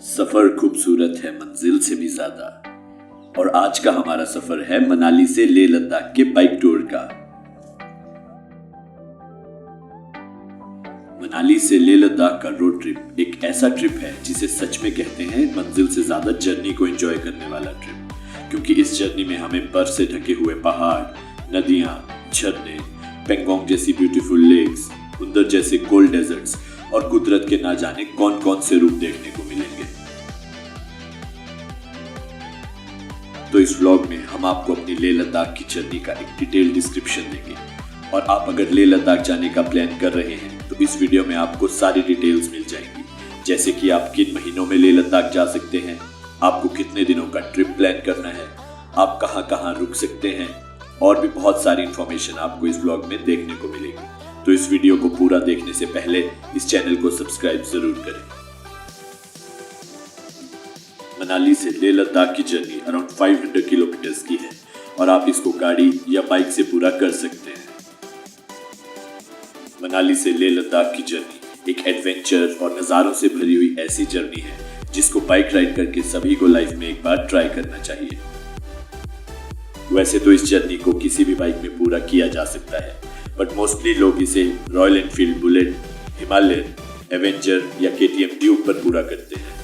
सफर खूबसूरत है मंजिल से भी ज्यादा। और आज का हमारा सफर है मनाली से लेह लद्दाख के बाइक टूर का। मनाली से लेह लद्दाख का रोड ट्रिप एक ऐसा ट्रिप है जिसे सच में कहते हैं मंजिल से ज्यादा जर्नी को एंजॉय करने वाला ट्रिप, क्योंकि इस जर्नी में हमें बर्फ से ढके हुए पहाड़, नदियां, झरने, पेंगोंग जैसी ब्यूटीफुल लेक्स, उंदर जैसे कोल्ड डेजर्ट्स और कुदरत के ना जाने कौन कौन से रूप देखने को मिलेंगे। तो इस व्लॉग में हम आपको अपनी लेह लद्दाख की जर्नी का एक डिटेल डिस्क्रिप्शन देंगे। और आप अगर लेह लद्दाख जाने का प्लान कर रहे हैं तो इस वीडियो में आपको सारी डिटेल्स मिल जाएंगी, जैसे कि आप किन महीनों में लेह लद्दाख जा सकते हैं, आपको कितने दिनों का ट्रिप प्लान करना है, आप कहां कहां रुक सकते हैं, और भी बहुत सारी इंफॉर्मेशन आपको इस व्लॉग में देखने को मिलेगी। तो इस वीडियो को पूरा देखने से पहले इस चैनल को सब्सक्राइब जरूर करें। मनाली से लेह लद्दाख की जर्नी अराउंड 500 किलोमीटर्स की है और आप इसको गाड़ी या बाइक से पूरा कर सकते हैं। मनाली से लेह लद्दाख की जर्नी एक एडवेंचर और नज़ारों से भरी हुई ऐसी जर्नी है जिसको बाइक राइड करके सभी को लाइफ में एक बार ट्राई करना चाहिए। वैसे तो इस जर्नी को किसी भी बाइक में पूरा किया जा सकता है, बट मोस्टली लोग इसे royal Enfield bullet, Himalayan, Avenger या KTM ड्यूक पर पूरा करते हैं।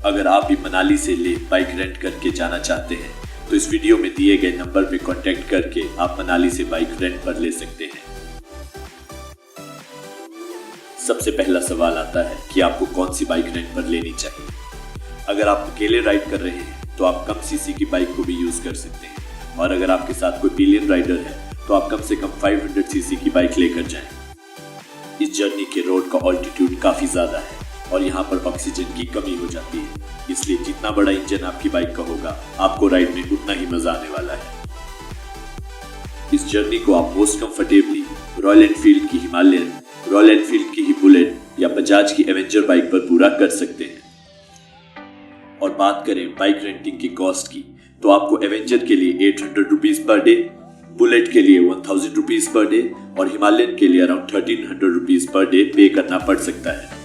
अगर आप भी मनाली से लेह बाइक रेंट करके जाना चाहते हैं तो इस वीडियो में दिए गए नंबर पे कांटेक्ट करके आप मनाली से बाइक रेंट पर ले सकते हैं। सबसे पहला सवाल आता है कि आपको कौन सी बाइक रेंट पर लेनी चाहिए। अगर आप अकेले राइड कर रहे हैं तो आप कम सीसी की बाइक को भी यूज कर सकते हैं, और अगर आपके साथ कोई पिलियन राइडर है तो आप कम से कम 500 सीसी की बाइक लेकर जाएं। इस जर्नी के रोड का ऑल्टीट्यूड काफी ज्यादा है और यहाँ पर ऑक्सीजन की कमी हो जाती है, इसलिए जितना बड़ा इंजन आपकी बाइक का होगा आपको राइड में उतना ही मजा आने वाला है। इस जर्नी को आप मोस्ट कंफर्टेबली रॉयल एनफील्ड की हिमालयन, रॉयल एनफील्ड की ही बुलेट या बजाज की एवेंजर बाइक पर पूरा कर सकते हैं। और बात करें बाइक रेंटिंग की कॉस्ट की, तो आपको एवेंजर के लिए 800 रुपीज पर डे, बुलेट के लिए 1000 रुपीज पर डे और हिमालयन के लिए अराउंड 1300 रुपीज पर डे पे करना पड़ सकता है।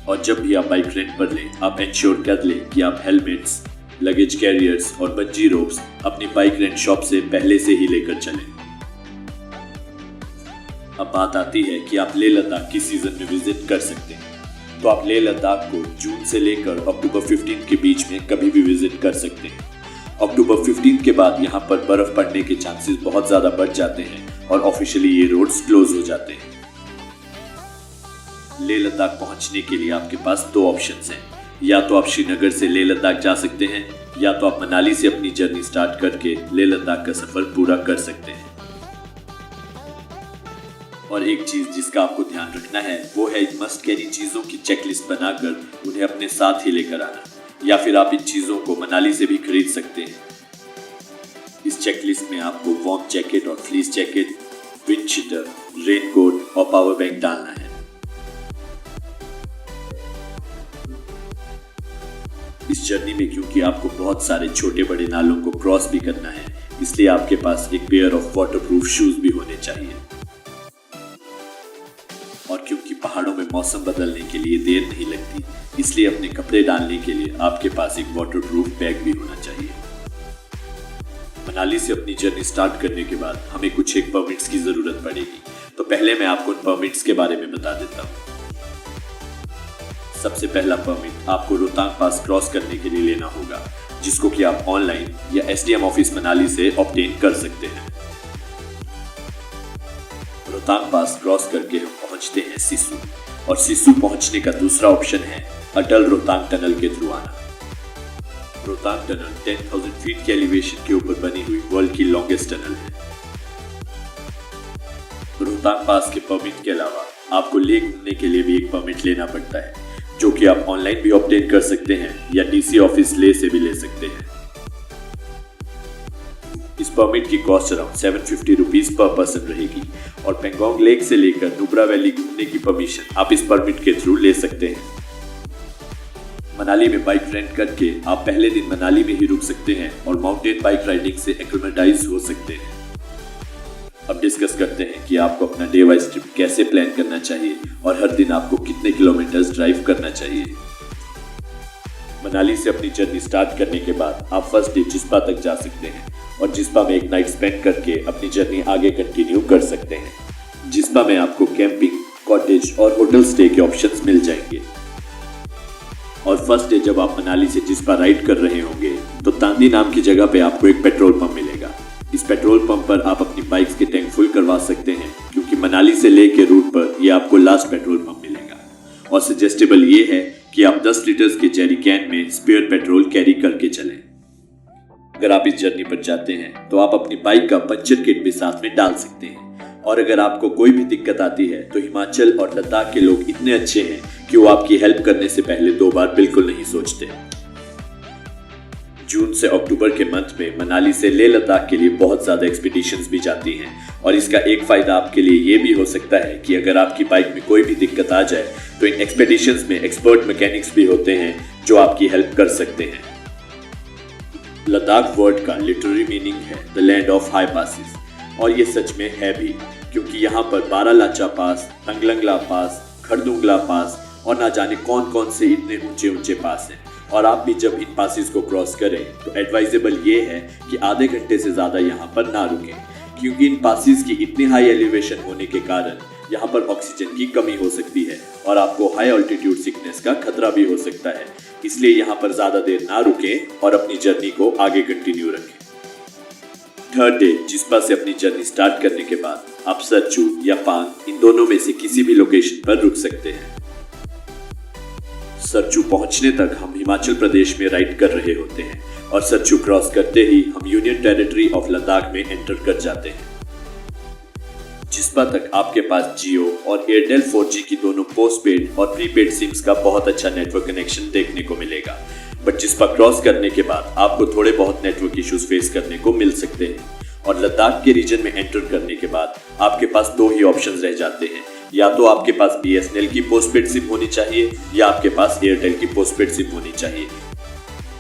और जब भी आप बाइक रेंट पर लें, आप इंश्योर कर लें कि आप हेलमेट्स, लगेज कैरियर्स और बंजी रोप्स अपनी बाइक रेंट शॉप से पहले से ही लेकर चलें। अब बात आती है कि आप लेह लद्दाख किस सीजन में विजिट कर सकते हैं। तो आप लेह लद्दाख को जून से लेकर अक्टूबर 15 के बीच में कभी भी विजिट कर सकते हैं। अक्टूबर 15 के बाद यहाँ पर बर्फ पड़ने के चांसेस बहुत ज्यादा बढ़ जाते हैं और ऑफिशियली ये रोड्स क्लोज हो जाते हैं। लेह लद्दाख पहुंचने के लिए आपके पास दो ऑप्शंस हैं, या तो आप श्रीनगर से लेह लद्दाख जा सकते हैं, या तो आप मनाली से अपनी जर्नी स्टार्ट करके लेह लद्दाख का सफर पूरा कर सकते हैं। और एक चीज जिसका आपको ध्यान रखना है वो है इन मस्ट कैरी चीजों की चेकलिस्ट बनाकर उन्हें अपने साथ ही लेकर आना, या फिर आप इन चीजों को मनाली से भी खरीद सकते हैं। इस चेकलिस्ट में आपको वार्म जैकेट और fleece jacket, wind cheater, raincoat और पावर बैंक डालना है। इस जर्नी में क्योंकि आपको बहुत सारे छोटे बड़े नालों को क्रॉस भी करना है, इसलिए आपके पास एक पेयर ऑफ वाटरप्रूफ शूज भी होने चाहिए। और क्योंकि पहाड़ों में मौसम बदलने के लिए देर नहीं लगती, इसलिए अपने कपड़े डालने के लिए आपके पास एक वाटरप्रूफ बैग भी होना चाहिए। मनाली से अपनी जर्नी स्टार्ट करने के बाद हमें कुछ एक परमिट्स की जरूरत पड़ेगी, तो पहले मैं आपको उन परमिट्स के बारे में बता देता हूँ। सबसे पहला परमिट आपको रोहतांग पास क्रॉस करने के लिए लेना होगा, जिसको कि आप ऑनलाइन या SDM ऑफिस मनाली से ऑब्टेन कर सकते हैं। रोहतांग पास क्रॉस करके हम पहुंचते हैं सिस्सू, और सिस्सू पहुंचने का दूसरा ऑप्शन है अटल रोहतांग टनल के थ्रू आना। रोहतांग टनल 10,000 फीट के एलिवेशन के ऊपर बनी हुई वर्ल्ड की लॉन्गेस्ट टनल है। रोहतांग पास के परमिट के अलावा आपको लेह घूमने के लिए भी एक परमिट लेना पड़ता है, जो कि आप ऑनलाइन भी ऑब्टेन कर सकते हैं या DC ऑफिस लेह से भी ले सकते हैं। इस परमिट की cost around 750 rupees per person रहेगी, और पेंगोंग लेक से लेकर नुब्रा वैली घूमने की परमिशन आप इस परमिट के थ्रू ले सकते हैं। मनाली में बाइक रेंट करके आप पहले दिन मनाली में ही रुक सकते हैं और माउंटेन बाइक राइडिंग से एक्लेमेटाइज हो सकते हैं। अब डिस्कस करते हैं कि आपको अपना डे वाइज ट्रिप कैसे प्लान करना चाहिए और हर दिन आपको कितने किलोमीटर्स ड्राइव करना चाहिए। मनाली से अपनी जर्नी स्टार्ट करने के बाद आप फर्स्ट डे जिस्पा तक जा सकते हैं और जिस्पा में एक नाइट स्पेंड करके अपनी जर्नी आगे कंटिन्यू कर सकते हैं। जिस्पा में आपको कैंपिंग, कॉटेज और होटल स्टे के ऑप्शंस मिल जाएंगे। और फर्स्ट डे जब आप मनाली से जिस्पा राइड कर रहे होंगे तो तांदी नाम की जगह पे आपको एक पेट्रोल पंप मिलेगा। इस पेट्रोल पंप पर आप अपनी बाइक्स के टैंक फुल करवा सकते हैं, क्योंकि मनाली से ले के रूट पर ये आपको लास्ट पेट्रोल पंप मिलेगा। और सजेस्टेबल ये है कि आप 10 लीटर्स के जेरी कैन में स्पेयर पेट्रोल कैरी करके चलें। अगर आप इस जर्नी पर जाते हैं तो आप अपनी बाइक का पंचर किट भी साथ में डाल सकते हैं। और अगर आपको कोई भी दिक्कत आती है तो हिमाचल और लद्दाख के लोग इतने अच्छे हैं कि वो आपकी हेल्प करने से पहले 2 बार बिल्कुल नहीं सोचते। जून से अक्टूबर के मंथ में मनाली से लेह लद्दाख के लिए बहुत ज़्यादा एक्सपीडिशंस भी जाती हैं। और इसका एक फ़ायदा आपके लिए ये भी हो सकता है कि अगर आपकी बाइक में कोई भी दिक्कत आ जाए तो इन एक्सपीडिशंस में एक्सपर्ट मैकेनिक्स भी होते हैं जो आपकी हेल्प कर सकते हैं। लद्दाख वर्ड का लिटररी मीनिंग है the land of high passes, और ये सच में है भी, क्योंकि यहाँ पर बारालाचा पास, तंगलंगला पास, खरदुंगला पास और ना जाने कौन कौन से इतने ऊंचे ऊंचे पास हैं। और आप भी जब इन पासिस को क्रॉस करें तो एडवाइजेबल ये है कि आधे घंटे से ज़्यादा यहाँ पर ना रुकें, क्योंकि इन पासिस की इतनी हाई एलिवेशन होने के कारण यहाँ पर ऑक्सीजन की कमी हो सकती है और आपको हाई ऑल्टीट्यूड सिकनेस का खतरा भी हो सकता है। इसलिए यहाँ पर ज़्यादा देर ना रुकें और अपनी जर्नी को आगे कंटिन्यू रखें। थर्ड डे जिस्पा से अपनी जर्नी स्टार्ट करने के बाद आप सरचू या पांग, इन दोनों में से किसी भी लोकेशन पर रुक सकते हैं। सरचू पहुंचने तक हम हिमाचल प्रदेश में राइड कर रहे होते हैं और सरचू क्रॉस करते ही हम यूनियन टेरिटरी ऑफ लद्दाख में एंटर कर जाते हैं। जिस्पा तक आपके पास जियो और एयरटेल 4G की दोनों पोस्टपेड और प्रीपेड सिम्स का बहुत अच्छा नेटवर्क कनेक्शन देखने को मिलेगा। बट जिस्पा क्रॉस करने के बाद आपको थोड़े बहुत नेटवर्क इश्यूज फेस करने को मिल सकते हैं। और लद्दाख के रीजन में एंटर करने के बाद आपके पास 2 ही ऑप्शंस रह जाते हैं, या तो आपके पास BSNL की पोस्टपेड सिम होनी चाहिए या आपके पास एयरटेल की पोस्टपेड सिम होनी चाहिए।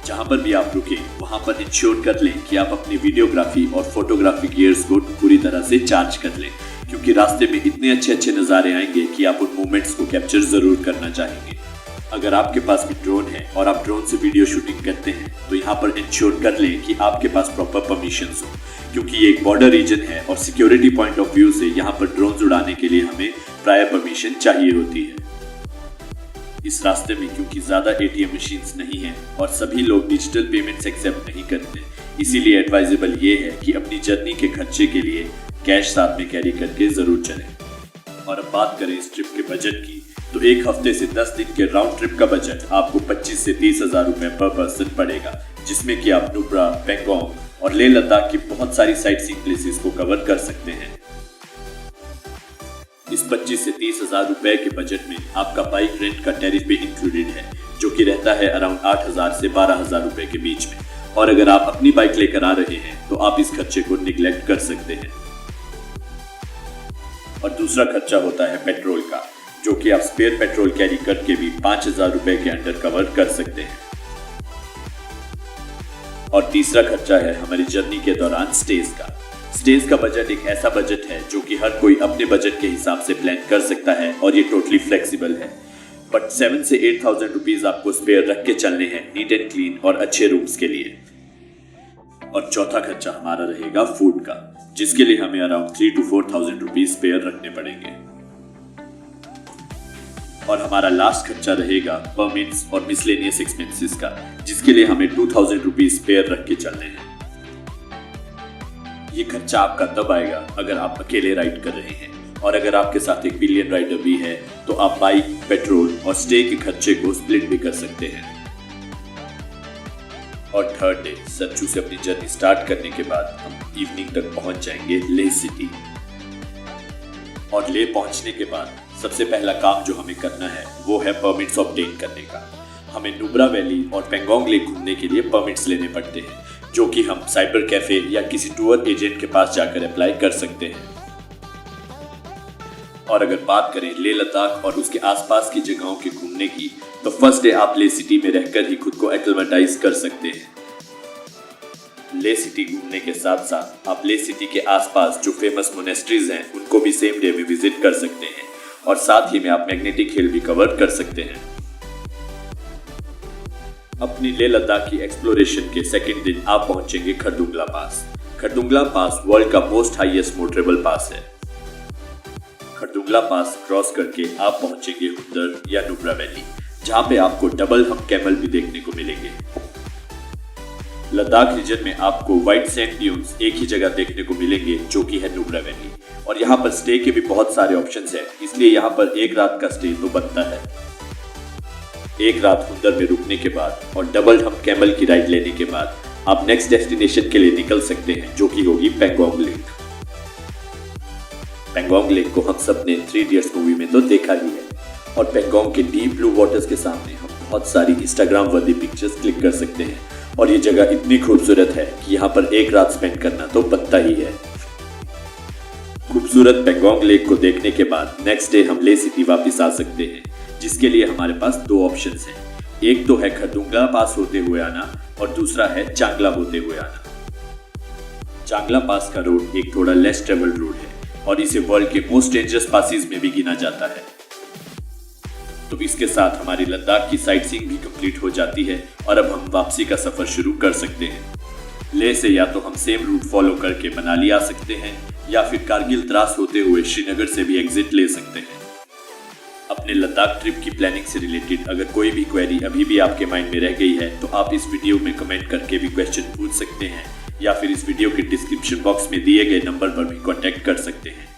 जहां पर भी आप रुके वहां पर इंश्योर कर लें कि आप अपनी वीडियोग्राफी और फोटोग्राफी गियर्स को पूरी तरह से चार्ज कर लें, क्योंकि रास्ते में इतने अच्छे अच्छे नज़ारे आएंगे कि आप उन मोमेंट्स को कैप्चर जरूर करना चाहेंगे। अगर आपके पास भी ड्रोन है और आप ड्रोन से वीडियो शूटिंग करते हैं तो यहाँ पर इंश्योर कर लें कि आपके पास प्रॉपर परमिशंस हो, क्योंकि ये एक बॉर्डर रीजन है और सिक्योरिटी पॉइंट ऑफ व्यू से यहाँ पर ड्रोन उड़ाने के लिए हमें प्रायर परमिशन चाहिए होती है। इस रास्ते में क्योंकि ज़्यादा ATM मशीन्स नहीं हैं और सभी लोग डिजिटल पेमेंट्स एक्सेप्ट नहीं करते, इसीलिए एडवाइजेबल ये है कि अपनी जर्नी के खर्चे के लिए कैश साथ में कैरी करके ज़रूर चलें। और अब बात करें इस ट्रिप के बजट की, तो एक हफ्ते से 10 दिन के राउंड ट्रिप का बजट आपको 25 से 30 हज़ार रुपए पर पर्सन पड़ेगा, जिसमें कि आप नुब्रा, पेंगोंग और लेह लद्दाख की बहुत सारी साइट सीइंग प्लेसेस को कवर कर सकते हैं। इस 25 से 30 हज़ार रुपए के बजट में आपका बाइक रेंट का टैरिफ भी इंक्लूडेड है, जो कि रहता है अराउंड 8,000 से 12,000 रुपए के बीच में। और अगर आप अपनी बाइक लेकर आ रहे हैं तो आप इस खर्चे को निगलेक्ट कर सकते हैं। और दूसरा खर्चा होता है पेट्रोल का, जो कि आप स्पेयर पेट्रोल कैरी करके भी 5,000 रुपए के अंडर कवर कर सकते हैं। और तीसरा खर्चा है हमारी जर्नी के दौरान स्टेज का। स्टेज का बजट एक ऐसा बजट है जो कि हर कोई अपने बजट के हिसाब से प्लान कर सकता है और ये टोटली फ्लेक्सिबल है। बट 7 से 8,000 रुपीज आपको स्पेयर रख के चलने हैं नीट एंड क्लीन और अच्छे रूम्स के लिए। और चौथा खर्चा हमारा रहेगा फूड का, जिसके लिए हमें अराउंड 3 to 4,000 रुपीज स्पेयर रखने पड़ेंगे। और हमारा लास्ट खर्चा रहेगा परमिट्स और मिसलेनियस एक्सपेंसेस का, जिसके लिए हमें 2,000 रुपीज स्पेयर रख के चलने हैं। ये खर्चा आपका तब आएगा अगर आप अकेले राइड कर रहे हैं, और अगर आपके साथ एक पिलियन राइडर भी है तो आप बाइक, पेट्रोल और स्टे के खर्चे को स्प्लिट भी कर सकते हैं। और थर्ड डे सरचू से अपनी जर्नी स्टार्ट करने के बाद हम इवनिंग तक पहुंच जाएंगे लेह सिटी। और लेह पहुंचने के बाद सबसे पहला काम जो हमें करना है वो है परमिट्स ऑब्टेन करने का। हमें नुब्रा वैली और पेंगोंग लेक घूमने के लिए परमिट्स लेने पड़ते हैं, जो कि हम साइबर कैफे या किसी टूर एजेंट के पास जाकर अप्लाई कर सकते हैं। और अगर बात करें लेह लद्दाख और उसके आसपास की जगहों के घूमने की, तो फर्स्ट डे आप लेह सिटी में रहकर ही खुद को एक्लेमेटाइज कर सकते हैं। ले सिटी घूमने के साथ साथ आप ले सिटी के आसपास जो फेमस मोनेस्ट्रीज हैं उनको भी सेम डे में विजिट कर सकते हैं और साथ ही में आप मैग्नेटिक हिल भी कवर कर सकते हैं। अपनी लेह लद्दाख की एक्सप्लोरेशन के सेकंड दिन आप पहुंचेंगे खरदुंगला पास। खरदुंगला पास वर्ल्ड का मोस्ट हाईएस्ट मोटरेबल पास है। खरदुंगला पास क्रॉस करके आप पहुंचेंगे हुंदर या नुब्रा वैली, जहां पे आपको डबल हम्प कैमल भी देखने को मिलेंगे। लद्दाख रीजन में आपको व्हाइट सैंड ड्यून्स एक ही जगह देखने को मिलेंगे जो कि है नुब्रा वैली, और यहाँ पर स्टे के भी बहुत सारे ऑप्शंस हैं, इसलिए यहाँ पर एक रात का स्टे तो बनता है। एक रात हुंदर में रुकने के बाद और डबल हम्प कैमल की राइड लेने के बाद आप नेक्स्ट डेस्टिनेशन के लिए निकल सकते हैं, जो कि होगी पेंगोंग लेक। पेंगोंग लेक को हम सब ने 3 इडियट्स मूवी में तो देखा ही है, और पेंगोंग के डीप ब्लू वाटर्स के सामने हम बहुत सारी इंस्टाग्राम वर्दी पिक्चर्स क्लिक कर सकते हैं, और ये जगह इतनी खूबसूरत है कि यहाँ पर एक रात स्पेंड करना तो बनता ही है। खूबसूरत पेंगोंग लेक को देखने के बाद नेक्स्ट डे हम ले सिटी वापस आ सकते हैं, जिसके लिए हमारे पास 2 ऑप्शंस हैं। एक तो है खरदुंगला पास होते हुए आना और दूसरा है चांगला होते हुए आना। चांगला पास का रोड एक थोड़ा लेस ट्रेवल्ड रोड है और इसे वर्ल्ड के मोस्ट डेंजरस पासेस में भी गिना जाता है। तो इसके साथ हमारी लद्दाख की साइट सीइंग भी कंप्लीट हो जाती है और अब हम वापसी का सफर शुरू कर सकते हैं। लेह से या तो हम सेम रूट फॉलो करके मनाली आ सकते हैं या फिर कारगिल द्रास होते हुए श्रीनगर से भी एग्जिट ले सकते हैं। अपने लद्दाख ट्रिप की प्लानिंग से रिलेटेड अगर कोई भी क्वेरी अभी भी आपके माइंड में रह गई है तो आप इस वीडियो में कमेंट करके भी क्वेश्चन पूछ सकते हैं या फिर इस वीडियो के डिस्क्रिप्शन बॉक्स में दिए गए नंबर पर भी कांटेक्ट कर सकते हैं।